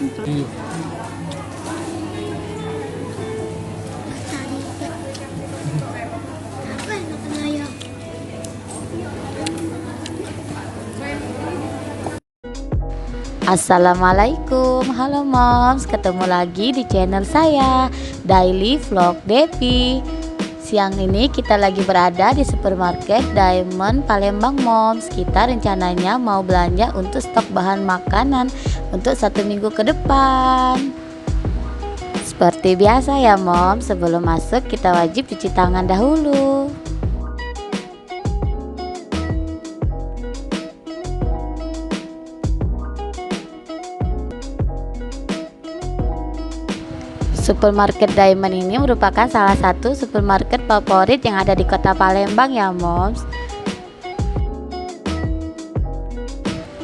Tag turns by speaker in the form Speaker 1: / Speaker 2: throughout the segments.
Speaker 1: Iya.
Speaker 2: Assalamualaikum, halo moms, ketemu lagi di channel saya Daily Vlog Devi. Siang ini kita lagi berada di supermarket Diamond Palembang moms. Kita rencananya mau belanja untuk stok bahan makanan untuk 1 minggu ke depan. Seperti biasa ya moms, sebelum masuk kita wajib cuci tangan dahulu. Supermarket Diamond ini merupakan salah satu supermarket favorit yang ada di kota Palembang ya moms.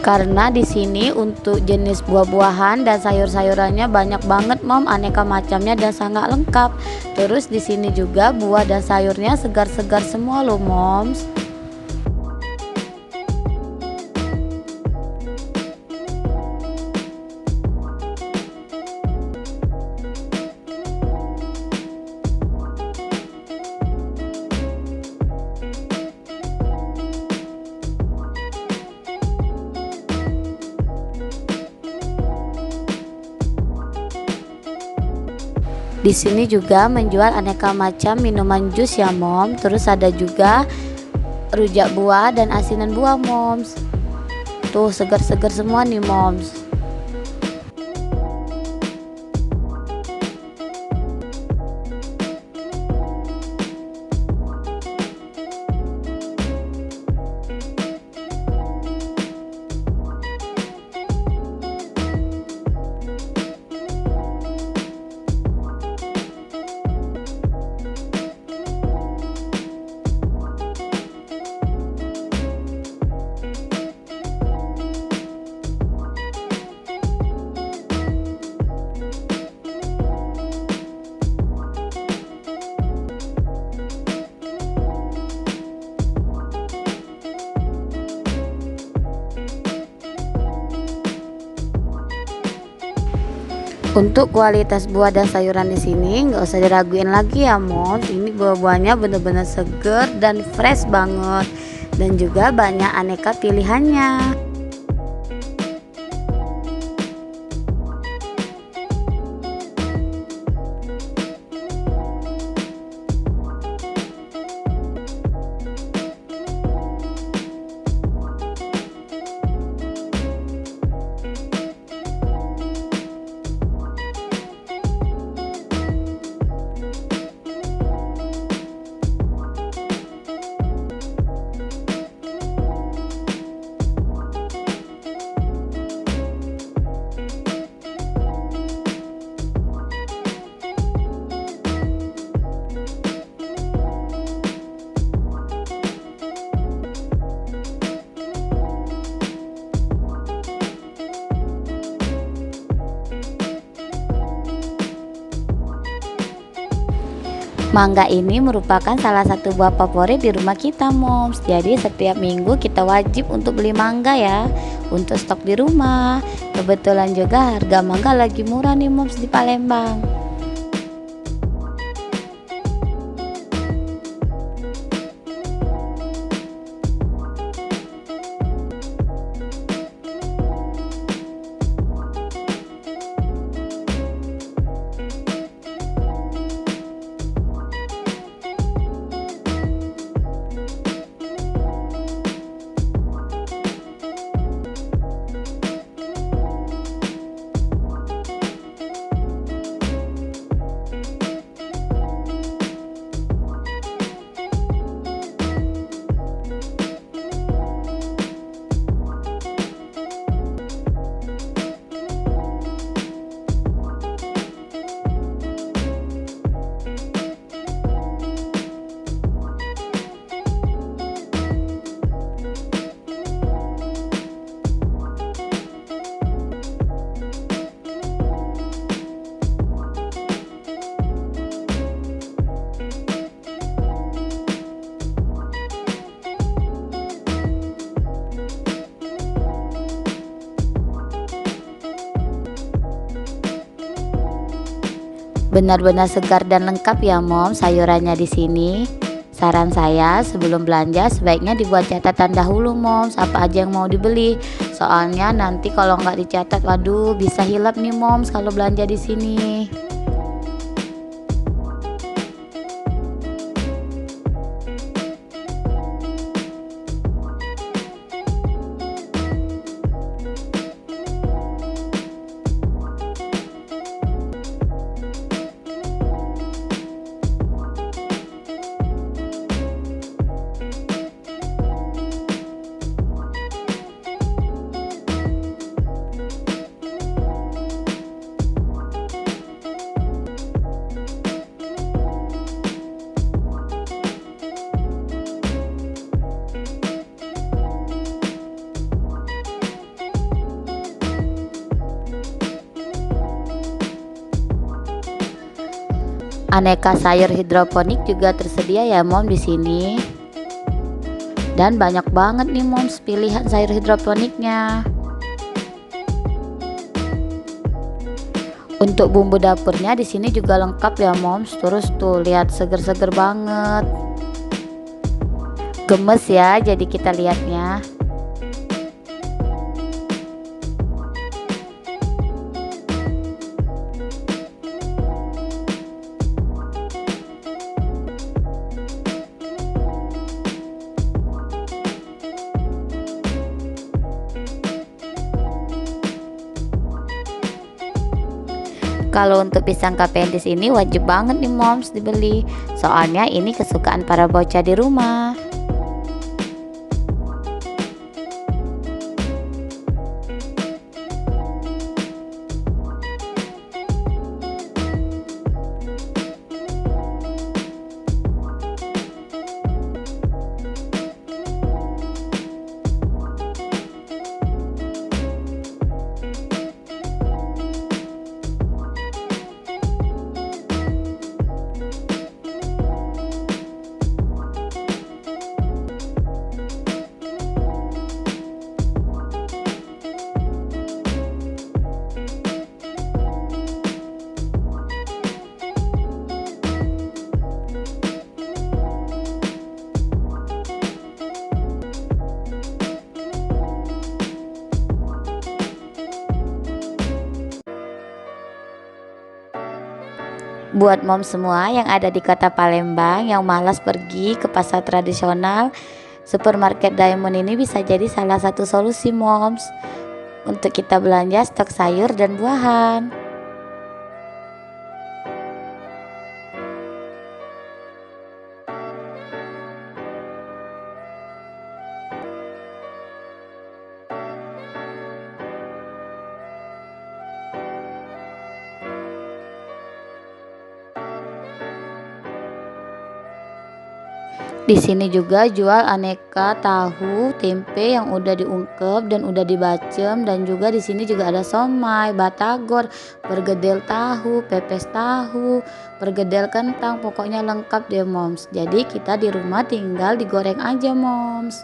Speaker 2: Karena di sini untuk jenis buah-buahan dan sayur-sayurannya banyak banget mom, aneka macamnya dan sangat lengkap. Terus di sini juga buah dan sayurnya segar-segar semua loh moms. Di sini juga menjual aneka macam minuman jus ya mom. Terus ada juga rujak buah dan asinan buah moms. Tuh segar-segar semua nih moms. Untuk kualitas buah dan sayuran di sini nggak usah diraguin lagi ya moms. Ini buah-buahnya bener-bener seger dan fresh banget, dan juga banyak aneka pilihannya. Mangga ini merupakan salah satu buah favorit di rumah kita moms. Jadi setiap minggu kita wajib untuk beli mangga ya, untuk stok di rumah. Kebetulan juga harga mangga lagi murah nih moms di Palembang. Benar-benar segar dan lengkap ya Mom sayurannya di sini. Saran saya sebelum belanja sebaiknya dibuat catatan dahulu Moms, apa aja yang mau dibeli. Soalnya nanti kalau nggak dicatat, waduh bisa hilap nih Moms kalau belanja di sini. Aneka sayur hidroponik juga tersedia ya Mom di sini. Dan banyak banget nih Moms pilihan sayur hidroponiknya. Untuk bumbu dapurnya di sini juga lengkap ya Moms. Terus tuh lihat seger-seger banget. Gemes ya jadi kita lihatnya. Kalau untuk pisang Cavendish ini wajib banget nih Moms dibeli. Soalnya ini kesukaan para bocah di rumah. Buat Mom semua yang ada di kota Palembang yang malas pergi ke pasar tradisional, supermarket Diamond ini bisa jadi salah satu solusi Moms untuk kita belanja stok sayur dan buahan. Di sini juga jual aneka tahu, tempe yang udah diungkep dan udah dibacem, dan juga di sini juga ada somai, batagor, pergedel tahu, pepes tahu, pergedel kentang, pokoknya lengkap deh Moms. Jadi kita di rumah tinggal digoreng aja Moms.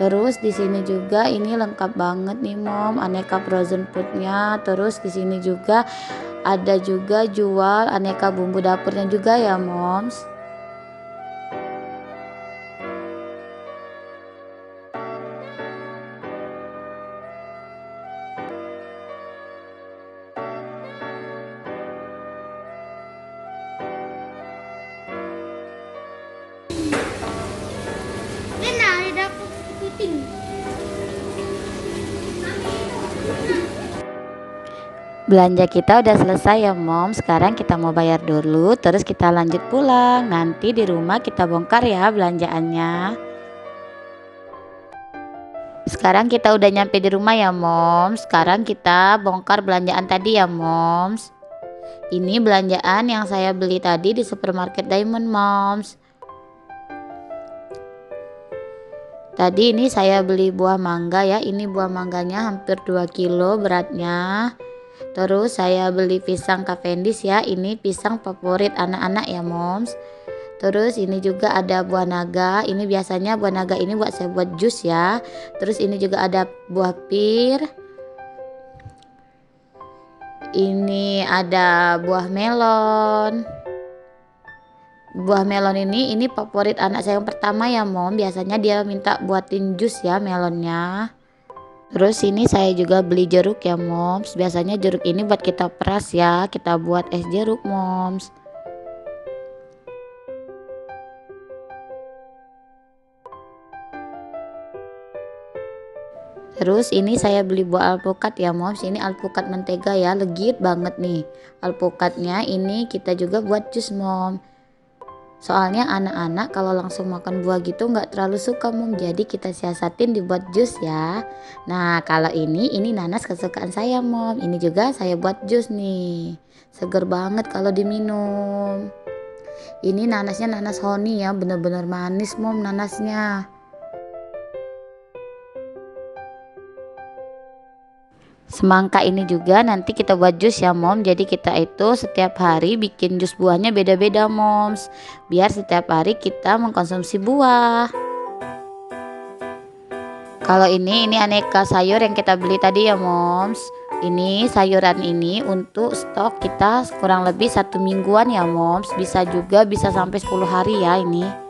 Speaker 2: Terus di sini juga ini lengkap banget nih Mom, aneka frozen foodnya. Terus di sini juga ada juga jual aneka bumbu dapurnya juga ya Moms. Belanja kita udah selesai ya Mom. Sekarang kita mau bayar dulu, terus kita lanjut pulang. Nanti di rumah kita bongkar ya belanjaannya. Sekarang kita udah nyampe di rumah ya Mom. Sekarang kita bongkar belanjaan tadi ya Moms. Ini belanjaan yang saya beli tadi di supermarket Diamond Moms. Tadi ini saya beli buah mangga ya. Ini buah mangganya hampir 2 kilo beratnya. Terus saya beli pisang Cavendish ya. Ini pisang favorit anak-anak ya Moms. Terus ini juga ada buah naga. Ini biasanya buah naga ini buat saya buat jus ya. Terus ini juga ada buah pir. Ini ada buah melon. Buah melon ini favorit anak saya yang pertama ya mom. Biasanya dia minta buatin jus ya melonnya. Terus ini saya juga beli jeruk ya moms. Biasanya jeruk ini buat kita peras ya, kita buat es jeruk moms. Terus ini saya beli buah alpukat ya moms. Ini alpukat mentega ya, legit banget nih. Alpukatnya ini kita juga buat jus mom. Soalnya anak-anak kalau langsung makan buah gitu nggak terlalu suka mom. Jadi kita siasatin dibuat jus ya. Nah kalau ini nanas kesukaan saya mom. Ini juga saya buat jus nih. Seger banget kalau diminum. Ini nanasnya nanas honey ya, bener-bener manis mom nanasnya. Semangka ini juga nanti kita buat jus ya mom. Jadi kita itu setiap hari bikin jus buahnya beda-beda moms, biar setiap hari kita mengkonsumsi buah. Kalau ini aneka sayur yang kita beli tadi ya moms. Ini sayuran ini untuk stok kita kurang lebih 1 mingguan ya moms. Bisa juga bisa sampai 10 hari ya ini.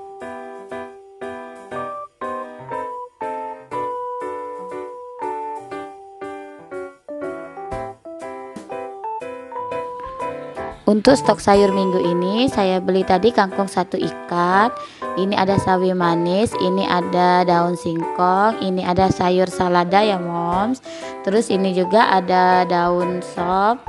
Speaker 2: Untuk stok sayur minggu ini saya beli tadi kangkung 1 ikat. Ini ada sawi manis, ini ada daun singkong, ini ada sayur salada ya moms. Terus ini juga ada daun sop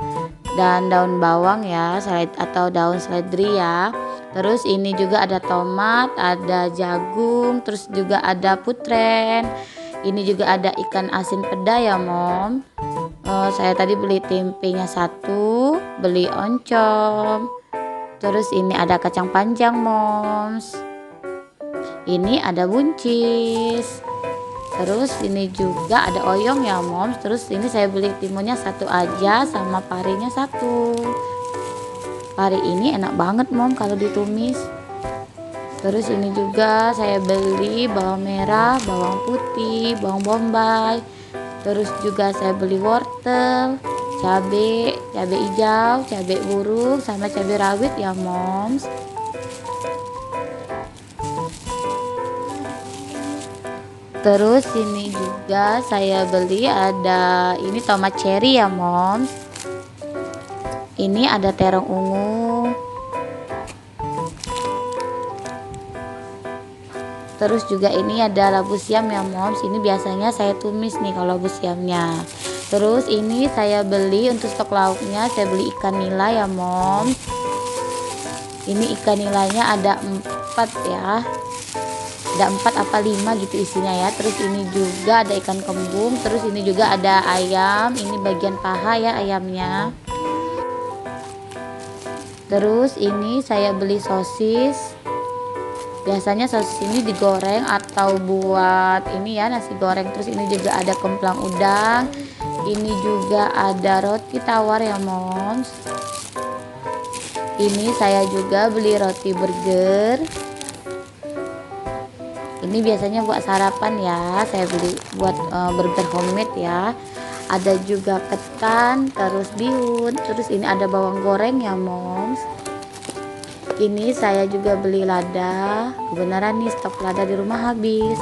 Speaker 2: dan daun bawang ya, atau daun seledri ya. Terus ini juga ada tomat, ada jagung, terus juga ada putren. Ini juga ada ikan asin peda ya mom. Saya tadi beli tempenya 1, beli oncom. Terus ini ada kacang panjang moms. Ini ada buncis. Terus ini juga ada oyong ya moms. Terus ini saya beli timunnya 1 aja sama parinya 1. Pari ini enak banget mom kalau ditumis. Terus ini juga saya beli bawang merah, bawang putih, bawang bombay. Terus juga saya beli wortel, cabai hijau, cabai burung, sama cabai rawit ya moms. Terus ini juga saya beli ada ini tomat cherry ya moms. Ini ada terong ungu. Terus juga ini ada labu siam ya moms. Ini biasanya saya tumis nih kalau labu siamnya. Terus ini saya beli untuk stok lauknya, saya beli ikan nila ya moms. Ini ikan nilanya ada 4 ya. Ada 4 apa 5 gitu isinya ya. Terus ini juga ada ikan kembung. Terus ini juga ada ayam. Ini bagian paha ya ayamnya. Terus ini saya beli sosis. Biasanya sosis ini digoreng atau buat ini ya nasi goreng. Terus ini juga ada kemplang udang. Ini juga ada roti tawar ya moms. Ini saya juga beli roti burger. Ini biasanya buat sarapan ya. Saya beli buat burger homemade ya. Ada juga ketan, terus bihun. Terus ini ada bawang goreng ya moms. Ini saya juga beli lada. Kebenaran nih stok lada di rumah habis.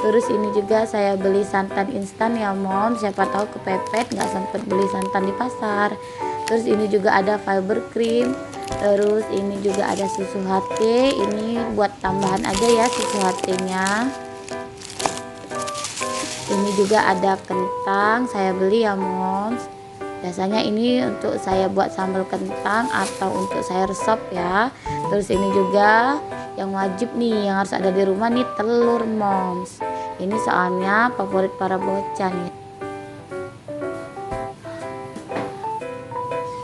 Speaker 2: Terus ini juga saya beli santan instan ya mom. Siapa tahu kepepet nggak sempet beli santan di pasar. Terus ini juga ada fiber cream. Terus ini juga ada susu HT. Ini buat tambahan aja ya susu HT-nya. Ini juga ada kentang. Saya beli ya moms. Biasanya ini untuk saya buat sambal kentang atau untuk sayur sop ya. Terus ini juga yang wajib nih yang harus ada di rumah nih telur moms. Ini soalnya favorit para bocah nih.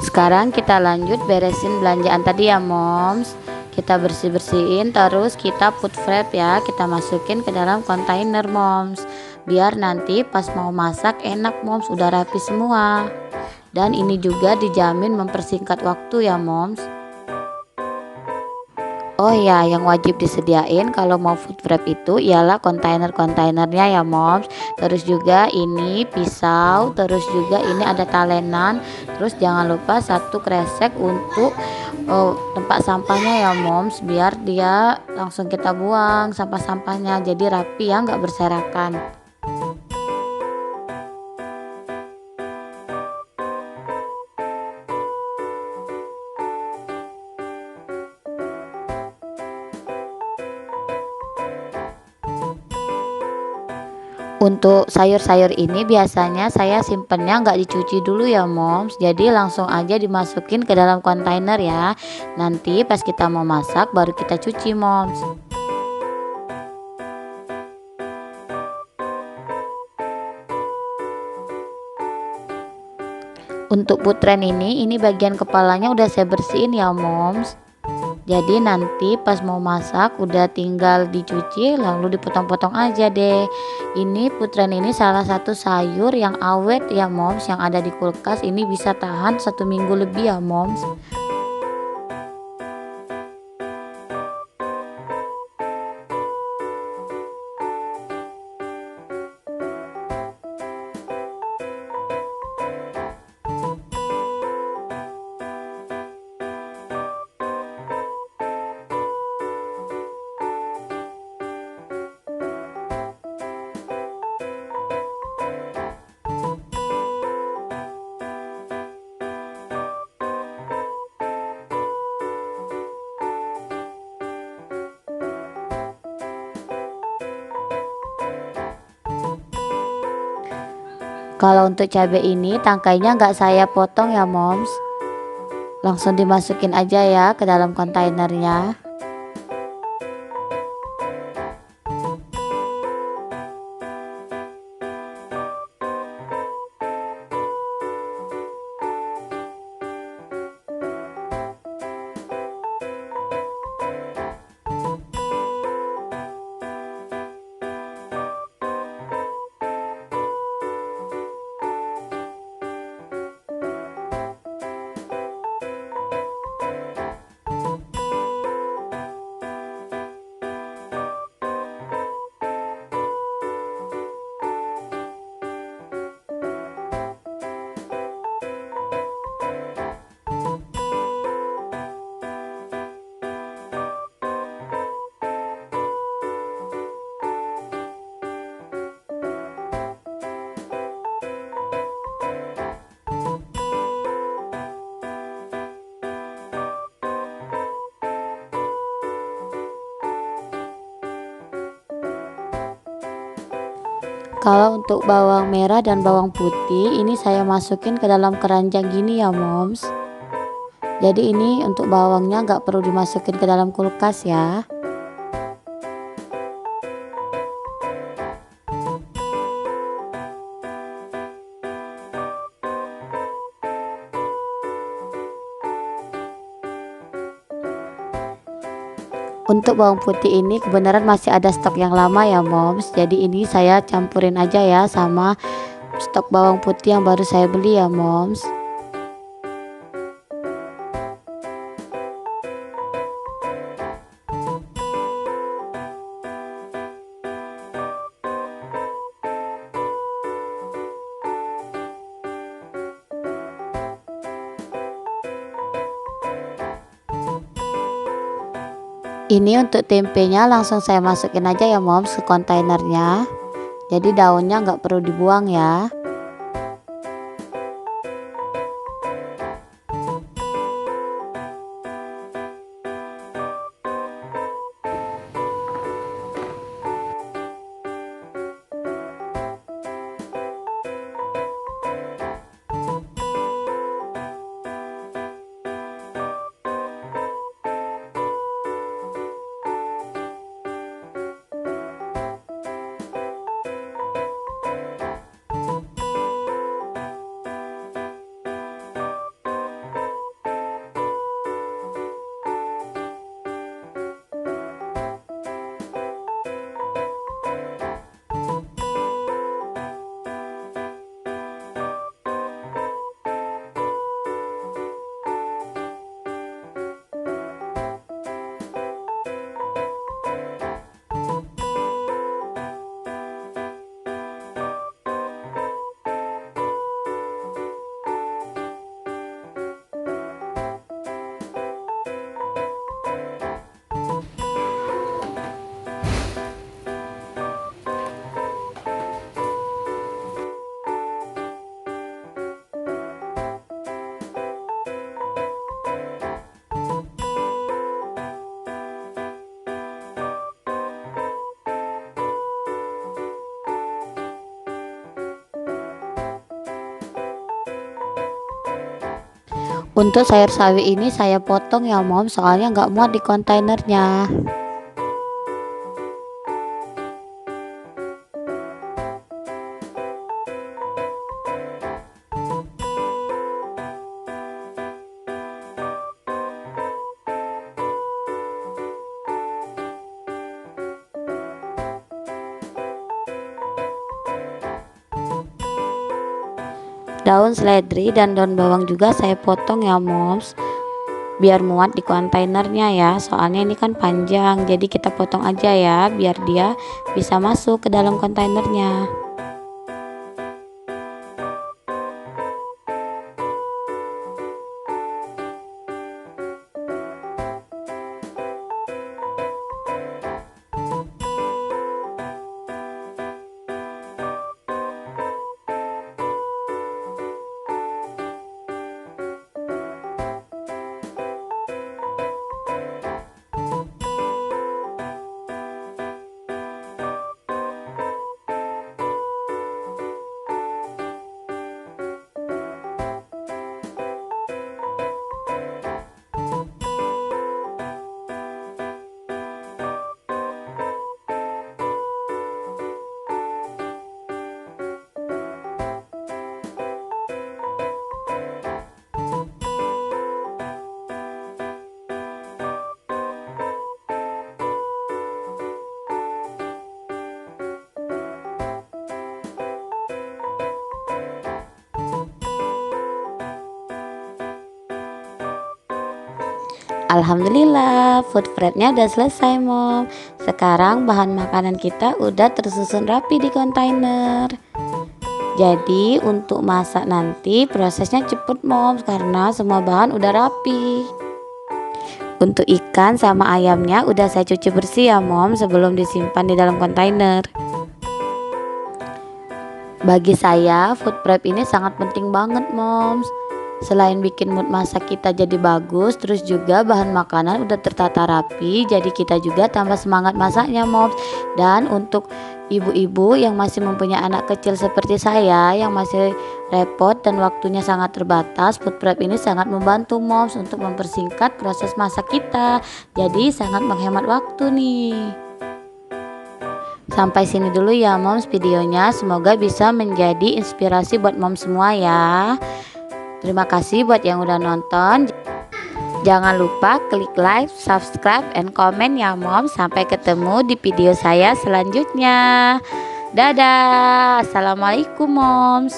Speaker 2: Sekarang kita lanjut beresin belanjaan tadi ya moms. Kita bersih-bersihin, terus kita put wrap ya. Kita masukin ke dalam kontainer moms. Biar nanti pas mau masak enak moms, udah rapi semua. Dan ini juga dijamin mempersingkat waktu ya moms. Oh ya, yang wajib disediain kalau mau food wrap itu ialah kontainer-kontainernya ya moms. Terus juga ini pisau, terus juga ini ada talenan. Terus jangan lupa satu kresek untuk tempat sampahnya ya moms, biar dia langsung kita buang sampah-sampahnya. Jadi rapi ya, nggak berserakan. Untuk sayur-sayur ini biasanya saya simpennya nggak dicuci dulu ya moms, jadi langsung aja dimasukin ke dalam kontainer ya. Nanti pas kita mau masak baru kita cuci moms. Untuk putren ini bagian kepalanya udah saya bersihin ya moms. Jadi nanti pas mau masak udah tinggal dicuci lalu dipotong-potong aja deh. Ini putren ini salah satu sayur yang awet ya moms, yang ada di kulkas ini bisa tahan 1 minggu lebih ya moms. Kalau untuk cabai ini tangkainya nggak saya potong ya moms, langsung dimasukin aja ya ke dalam kontainernya. Kalau untuk bawang merah dan bawang putih ini saya masukin ke dalam keranjang gini ya moms. Jadi ini untuk bawangnya nggak perlu dimasukin ke dalam kulkas ya. Untuk bawang putih ini kebenaran masih ada stok yang lama ya moms. Jadi ini saya campurin aja ya sama stok bawang putih yang baru saya beli ya moms. Ini untuk tempenya langsung saya masukin aja ya moms ke kontainernya. Jadi daunnya nggak perlu dibuang ya. Untuk sayur sawi ini saya potong ya mom, soalnya nggak muat di kontainernya. Daun seledri dan daun bawang juga saya potong ya moms, biar muat di kontainernya ya, soalnya ini kan panjang, jadi kita potong aja ya biar dia bisa masuk ke dalam kontainernya. Alhamdulillah, food prepnya udah selesai mom. Sekarang bahan makanan kita udah tersusun rapi di kontainer. Jadi untuk masak nanti prosesnya cepet mom, karena semua bahan udah rapi. Untuk ikan sama ayamnya udah saya cuci bersih ya mom, sebelum disimpan di dalam kontainer. Bagi saya food prep ini sangat penting banget moms. Selain bikin mood masak kita jadi bagus, terus juga bahan makanan udah tertata rapi, jadi kita juga tambah semangat masaknya moms. Dan untuk ibu-ibu yang masih mempunyai anak kecil seperti saya yang masih repot dan waktunya sangat terbatas, food prep ini sangat membantu moms untuk mempersingkat proses masak kita, jadi sangat menghemat waktu nih. Sampai sini dulu ya moms videonya, semoga bisa menjadi inspirasi buat moms semua ya. Terima kasih buat yang udah nonton. Jangan lupa klik like, subscribe, and komen ya mom. Sampai ketemu di video saya selanjutnya. Dadah. Assalamualaikum moms.